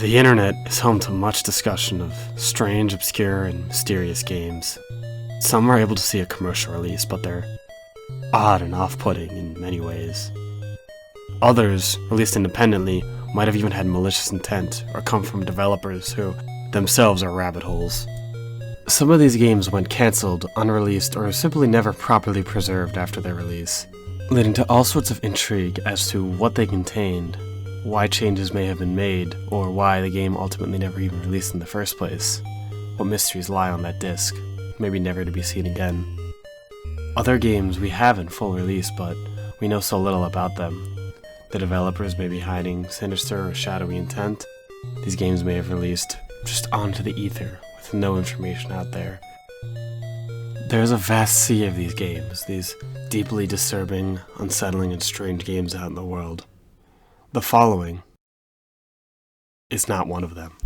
The internet is home to much discussion of strange, obscure, and mysterious games. Some are able to see a commercial release, but they're odd and off-putting in many ways. Others, released independently, might have even had malicious intent or come from developers who themselves are rabbit holes. Some of these games went cancelled, unreleased, or simply never properly preserved after their release, leading to all sorts of intrigue as to what they contained, why changes may have been made, or why the game ultimately never even released in the first place. What mysteries lie on that disc, maybe never to be seen again. Other games we have in full release, but we know so little about them. The developers may be hiding sinister or shadowy intent. These games may have released just onto the ether, with no information out there. There's a vast sea of these games, these deeply disturbing, unsettling, and strange games out in the world. The following is not one of them.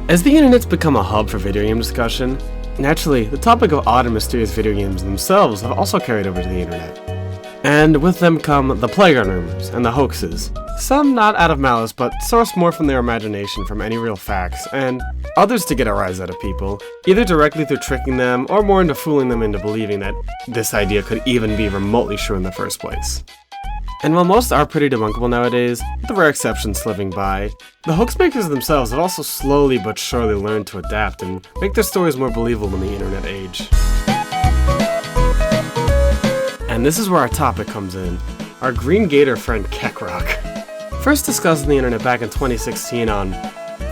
As the internet's become a hub for video game discussion, naturally, the topic of odd and mysterious video games themselves have also carried over to the internet. And with them come the playground rumors and the hoaxes, some not out of malice but sourced more from their imagination from any real facts, and others to get a rise out of people, either directly through tricking them or more into fooling them into believing that this idea could even be remotely true in the first place. And while most are pretty debunkable nowadays, with the rare exceptions slipping by, the hoax makers themselves have also slowly but surely learned to adapt and make their stories more believable in the internet age. And this is where our topic comes in, our green gator friend Kekcroc. First discussed on the internet back in 2016 on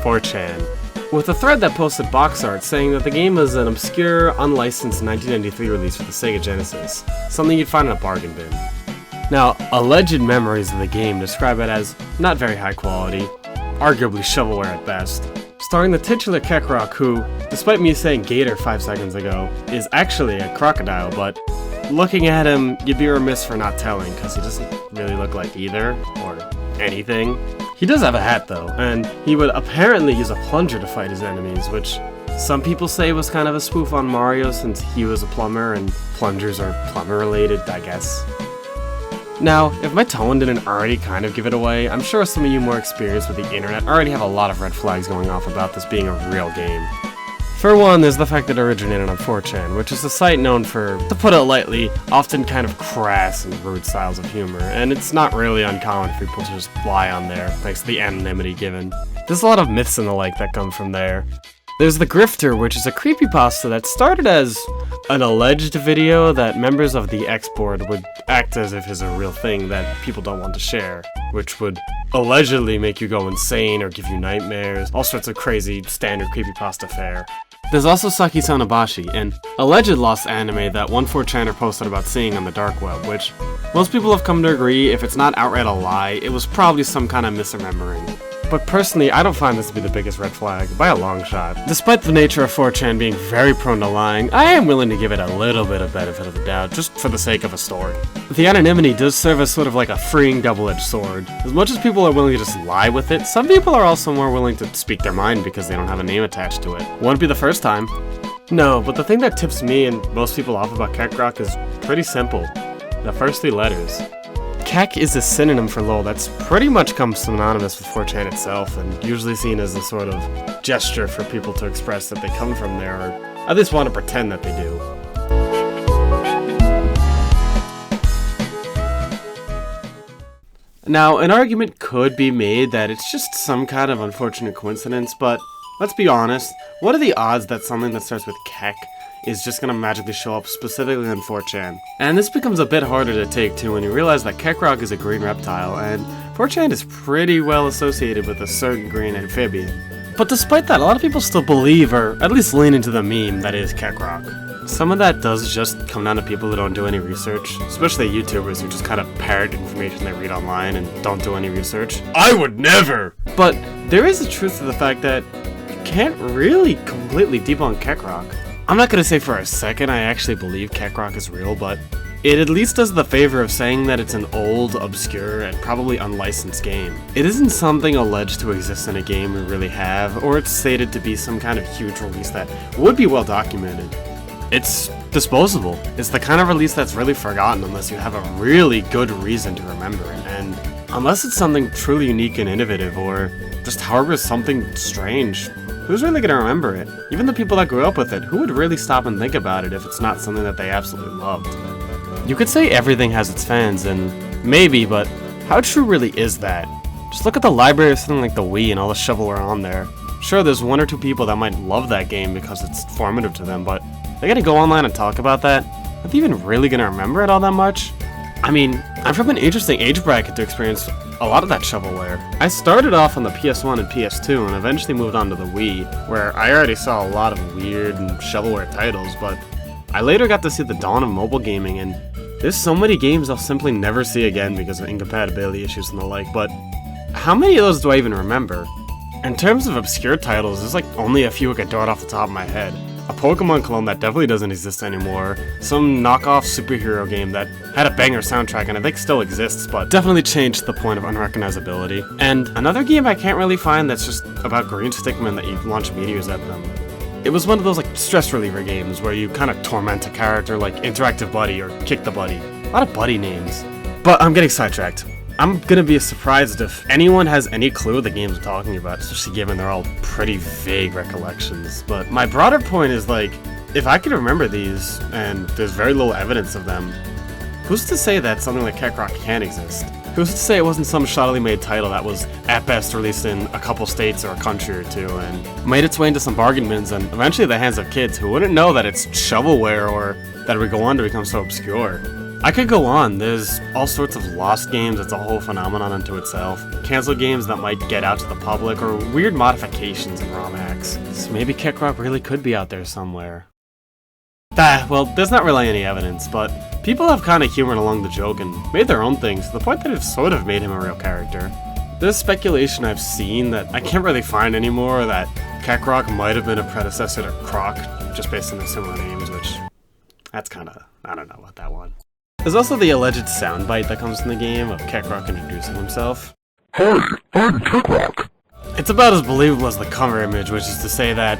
4chan, with a thread that posted box art saying that the game was an obscure, unlicensed 1993 release for the Sega Genesis, something you'd find in a bargain bin. Now, alleged memories of the game describe it as not very high quality, arguably shovelware at best, starring the titular Kekcroc who, despite me saying gator 5 seconds ago, is actually a crocodile, but looking at him, you'd be remiss for not telling, because he doesn't really look like either, or anything. He does have a hat though, and he would apparently use a plunger to fight his enemies, which some people say was kind of a spoof on Mario since he was a plumber, and plungers are plumber related, I guess. Now, if my tone didn't already kind of give it away, I'm sure some of you more experienced with the internet already have a lot of red flags going off about this being a real game. For one, there's the fact that it originated on 4chan, which is a site known for, to put it lightly, often kind of crass and rude styles of humor, and it's not really uncommon for people to just lie on there, thanks to the anonymity given. There's a lot of myths and the like that come from there. There's the Grifter, which is a creepypasta that started as an alleged video that members of the X board would act as if is a real thing that people don't want to share, which would allegedly make you go insane or give you nightmares, all sorts of crazy standard creepypasta fare. There's also Saki Sonobashi, an alleged lost anime that one 4chaner posted about seeing on the dark web, which most people have come to agree, if it's not outright a lie, it was probably some kind of misremembering. But personally, I don't find this to be the biggest red flag, by a long shot. Despite the nature of 4chan being very prone to lying, I am willing to give it a little bit of benefit of the doubt, just for the sake of a story. The anonymity does serve as sort of like a freeing double-edged sword. As much as people are willing to just lie with it, some people are also more willing to speak their mind because they don't have a name attached to it. Won't be the first time. No, but the thing that tips me and most people off about Kekcroc is pretty simple. The first 3 letters. Kek is a synonym for lol that's pretty much comes synonymous with 4chan itself, and usually seen as a sort of gesture for people to express that they come from there, or at least want to pretend that they do. Now, an argument could be made that it's just some kind of unfortunate coincidence, but let's be honest, what are the odds that something that starts with Kek is just gonna magically show up specifically on 4chan? And this becomes a bit harder to take too when you realize that Kekcroc is a green reptile, and 4chan is pretty well associated with a certain green amphibian. But despite that, a lot of people still believe, or at least lean into the meme that is Kekcroc. Some of that does just come down to people who don't do any research, especially YouTubers who just kind of parrot information they read online and don't do any research. I would never! But there is a truth to the fact that you can't really completely debunk Kekcroc. I'm not gonna say for a second I actually believe Kekcroc is real, but it at least does the favor of saying that it's an old, obscure, and probably unlicensed game. It isn't something alleged to exist in a game we really have, or it's stated to be some kind of huge release that would be well documented. It's disposable. It's the kind of release that's really forgotten unless you have a really good reason to remember it, and unless it's something truly unique and innovative, or just however something strange, who's really gonna remember it? Even the people that grew up with it, who would really stop and think about it if it's not something that they absolutely loved? You could say everything has its fans, and maybe, but how true really is that? Just look at the library of something like the Wii and all the shovelware on there. Sure, there's one or two people that might love that game because it's formative to them, but they gotta go online and talk about that? Are they even really gonna remember it all that much? I mean, I'm from an interesting age bracket to experience a lot of that shovelware. I started off on the PS1 and PS2 and eventually moved on to the Wii, where I already saw a lot of weird and shovelware titles, but I later got to see the dawn of mobile gaming, and there's so many games I'll simply never see again because of incompatibility issues and the like, but how many of those do I even remember? In terms of obscure titles, there's like only a few I could dart off the top of my head. A Pokemon clone that definitely doesn't exist anymore, some knockoff superhero game that had a banger soundtrack and I think still exists, but definitely changed to the point of unrecognizability. And another game I can't really find that's just about green stickmen that you launch meteors at them. It was one of those like stress reliever games where you kind of torment a character like Interactive Buddy or Kick the Buddy. A lot of buddy names. But I'm getting sidetracked. I'm gonna be surprised if anyone has any clue the games I'm talking about, especially given they're all pretty vague recollections. But my broader point is like, if I could remember these, and there's very little evidence of them, who's to say that something like Kekcroc can't exist? Who's to say it wasn't some shoddily made title that was, at best, released in a couple states or a country or two, and made its way into some bargain bins and eventually the hands of kids who wouldn't know that it's shovelware or that it would go on to become so obscure. I could go on, there's all sorts of lost games that's a whole phenomenon unto itself, canceled games that might get out to the public, or weird modifications in ROM hacks. So maybe Kekcroc really could be out there somewhere. Well, there's not really any evidence, but people have kind of humored along the joke and made their own things to the point that it's sort of made him a real character. There's speculation I've seen that I can't really find anymore that Kekcroc might have been a predecessor to Croc, just based on their similar names, which, that's kinda, I don't know about that one. There's also the alleged soundbite that comes in the game of Kekcroc introducing himself. Hi, I'm Kekcroc. It's about as believable as the cover image, which is to say that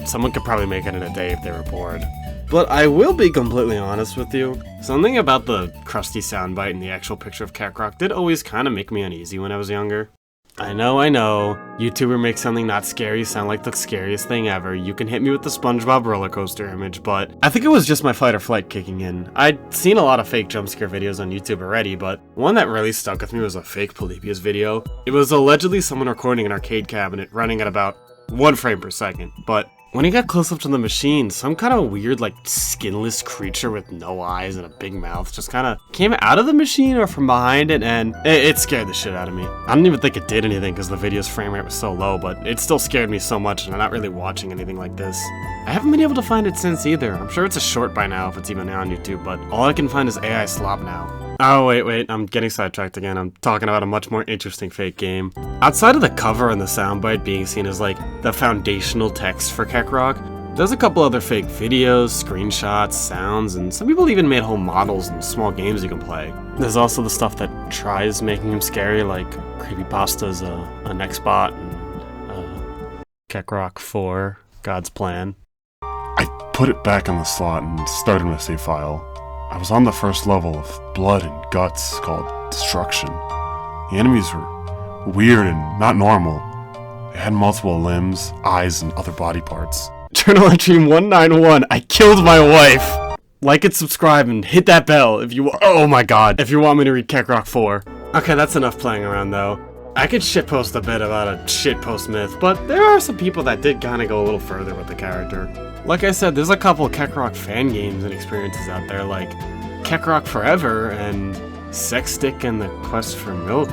someone could probably make it in a day if they were bored. But I will be completely honest with you, something about the crusty soundbite and the actual picture of Kekcroc did always kind of make me uneasy when I was younger. I know, YouTuber makes something not scary sound like the scariest thing ever. You can hit me with the Spongebob roller coaster image, but I think it was just my fight or flight kicking in. I'd seen a lot of fake jump scare videos on YouTube already, but one that really stuck with me was a fake Polybius video. It was allegedly someone recording an arcade cabinet running at about 1 frame per second, but when he got close up to the machine, some kind of weird, like, skinless creature with no eyes and a big mouth just kind of came out of the machine or from behind it, and it scared the shit out of me. I don't even think it did anything because the video's frame rate was so low, but it still scared me so much, and I'm not really watching anything like this. I haven't been able to find it since either. I'm sure it's a short by now if it's even on YouTube, but all I can find is AI slop now. Oh, wait, I'm getting sidetracked again. I'm talking about a much more interesting fake game. Outside of the cover and the soundbite being seen as like the foundational text for Kekcroc, there's a couple other fake videos, screenshots, sounds, and some people even made whole models and small games you can play. There's also the stuff that tries making him scary, like Creepypasta's an Xbot and Kekcroc 4, God's Plan. I put it back in the slot and started my save file. I was on the first level of blood and guts called Destruction. The enemies were weird and not normal. They had multiple limbs, eyes, and other body parts. Journal entry 191, I killed my wife! Like and subscribe and hit that bell if you oh my god, if you want me to read Kekcroc 4. Okay, that's enough playing around though. I could shitpost a bit about a shitpost myth, but there are some people that did kinda go a little further with the character. Like I said, there's a couple Kekcroc fan games and experiences out there like Kekcroc Forever and Sex Stick and the Quest for Milk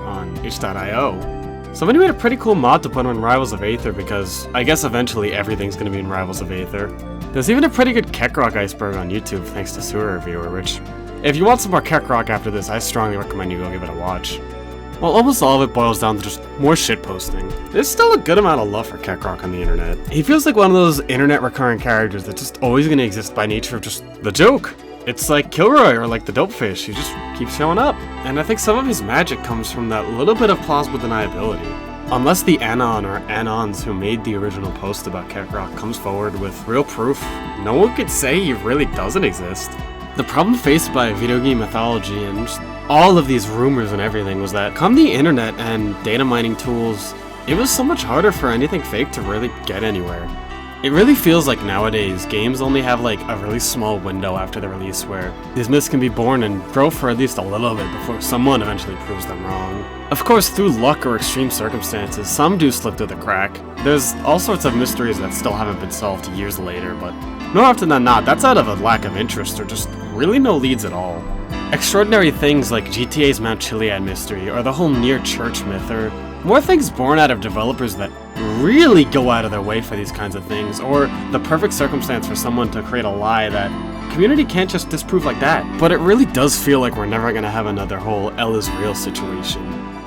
on itch.io. Somebody made a pretty cool mod to put on Rivals of Aether because I guess eventually everything's gonna be in Rivals of Aether. There's even a pretty good Kekcroc iceberg on YouTube thanks to Sewer Reviewer, which, if you want some more Kekcroc after this, I strongly recommend you go give it a watch. Well, almost all of it boils down to just more shitposting. There's still a good amount of love for Kekcroc on the internet. He feels like one of those internet recurring characters that's just always gonna exist by nature of just the joke. It's like Kilroy or like the Dopefish, he just keeps showing up. And I think some of his magic comes from that little bit of plausible deniability. Unless the Anon or Anons who made the original post about Kekcroc comes forward with real proof, no one could say he really doesn't exist. The problem faced by video game mythology and just all of these rumors and everything was that come the internet and data mining tools, it was so much harder for anything fake to really get anywhere. It really feels like nowadays, games only have like a really small window after the release where these myths can be born and grow for at least a little bit before someone eventually proves them wrong. Of course, through luck or extreme circumstances, some do slip through the crack. There's all sorts of mysteries that still haven't been solved years later, but more often than not, that's out of a lack of interest or just really no leads at all. Extraordinary things like GTA's Mount Chiliad mystery or the whole near church myth or more things born out of developers that really go out of their way for these kinds of things, or the perfect circumstance for someone to create a lie that community can't just disprove like that. But it really does feel like we're never gonna have another whole L is real situation.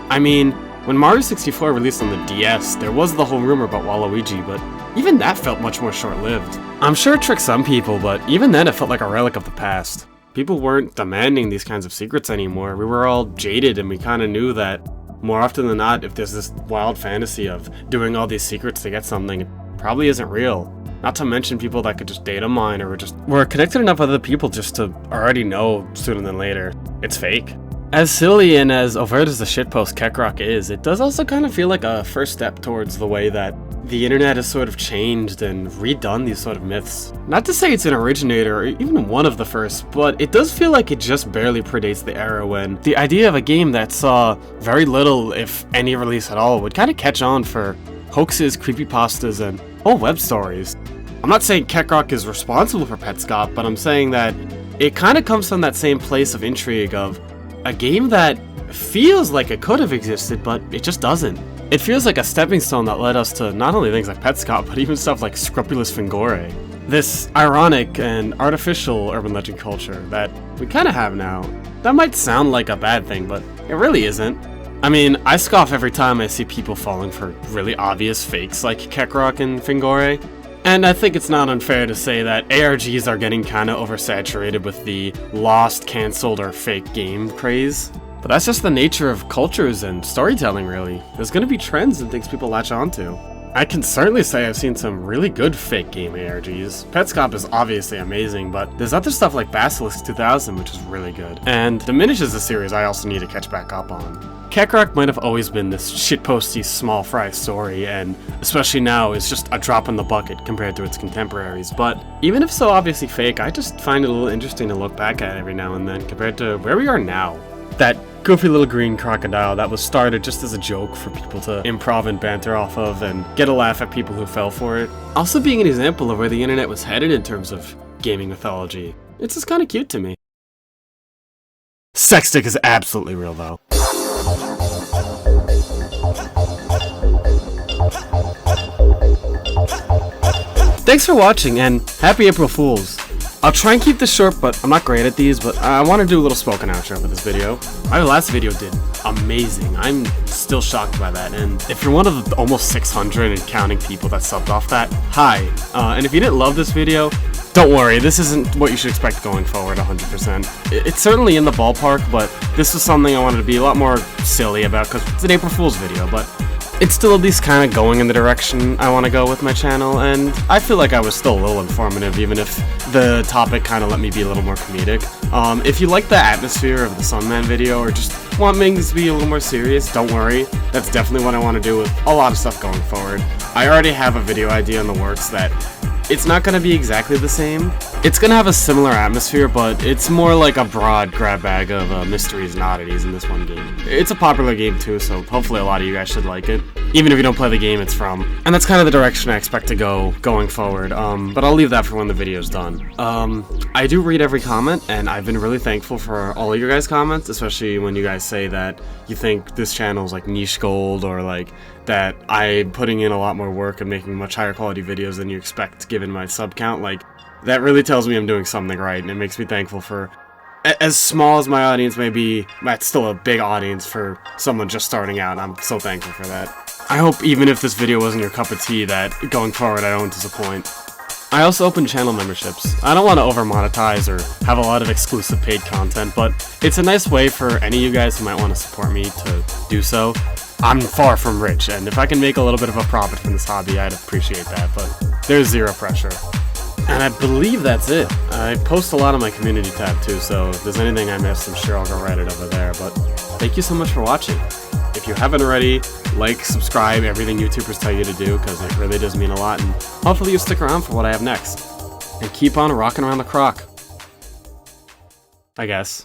I mean, when Mario 64 released on the DS, there was the whole rumor about Waluigi, but even that felt much more short-lived. I'm sure it tricked some people, but even then it felt like a relic of the past. People weren't demanding these kinds of secrets anymore. We were all jaded and we kinda knew that more often than not, if there's this wild fantasy of doing all these secrets to get something, it probably isn't real. Not to mention people that could just data mine or just were connected enough with other people just to already know sooner than later it's fake. As silly and as overt as the shitpost Kekcroc is, it does also kind of feel like a first step towards the way that the internet has sort of changed and redone these sort of myths. Not to say it's an originator or even one of the first, but it does feel like it just barely predates the era when the idea of a game that saw very little, if any release at all, would kind of catch on for hoaxes, creepypastas, and whole web stories. I'm not saying Kekcroc is responsible for Petscop, but I'm saying that it kind of comes from that same place of intrigue of a game that feels like it could have existed, but it just doesn't. It feels like a stepping stone that led us to not only things like Petscop, but even stuff like Scrupulous Fingore. This ironic and artificial urban legend culture that we kind of have now. That might sound like a bad thing, but it really isn't. I mean, I scoff every time I see people falling for really obvious fakes like Kekcroc and Fingore. And I think it's not unfair to say that ARGs are getting kinda oversaturated with the lost, cancelled, or fake game craze. But that's just the nature of cultures and storytelling, really. There's gonna be trends and things people latch onto. I can certainly say I've seen some really good fake game ARGs. Petscop is obviously amazing, but there's other stuff like Basilisk 2000, which is really good. And Diminish is a series I also need to catch back up on. Kekcroc might have always been this shitposty small fry story, and especially now is just a drop in the bucket compared to its contemporaries, but even if so obviously fake, I just find it a little interesting to look back at every now and then compared to where we are now. That goofy little green crocodile that was started just as a joke for people to improv and banter off of and get a laugh at people who fell for it. Also being an example of where the internet was headed in terms of gaming mythology. It's just kinda cute to me. Sexstick is absolutely real though. Thanks for watching and happy April Fools. I'll try and keep this short, but I'm not great at these, but I want to do a little spoken outro for this video. My last video did amazing. I'm still shocked by that, and if you're one of the almost 600 and counting people that subbed off that, hi. And if you didn't love this video, don't worry, this isn't what you should expect going forward 100%. It's certainly in the ballpark, but this was something I wanted to be a lot more silly about because it's an April Fool's video, but it's still at least kind of going in the direction I want to go with my channel, and I feel like I was still a little informative, even if the topic kind of let me be a little more comedic. If you like the atmosphere of the Sunman video, or just want things to be a little more serious, don't worry. That's definitely what I want to do with a lot of stuff going forward. I already have a video idea in the works that it's not going to be exactly the same. It's going to have a similar atmosphere, but it's more like a broad grab bag of mysteries and oddities in this one game. It's a popular game too, so hopefully a lot of you guys should like it. Even if you don't play the game it's from. And that's kind of the direction I expect to go going forward, but I'll leave that for when the video's done. I do read every comment, and I've been really thankful for all of your guys' comments, especially when you guys say that you think this channel's like niche gold, or like that I'm putting in a lot more work and making much higher quality videos than you expect given my sub count. Like, that really tells me I'm doing something right, and it makes me thankful for, as small as my audience may be, that's still a big audience for someone just starting out, and I'm so thankful for that. I hope even if this video wasn't your cup of tea that going forward I don't disappoint. I also open channel memberships. I don't want to over monetize or have a lot of exclusive paid content, but it's a nice way for any of you guys who might want to support me to do so. I'm far from rich, and if I can make a little bit of a profit from this hobby, I'd appreciate that, but there's zero pressure. And I believe that's it. I post a lot on my community tab too, so if there's anything I missed, I'm sure I'll go write it over there, but thank you so much for watching. If you haven't already, like, subscribe, everything YouTubers tell you to do, because it really does mean a lot, and hopefully you'll stick around for what I have next. And keep on rocking around the croc. I guess.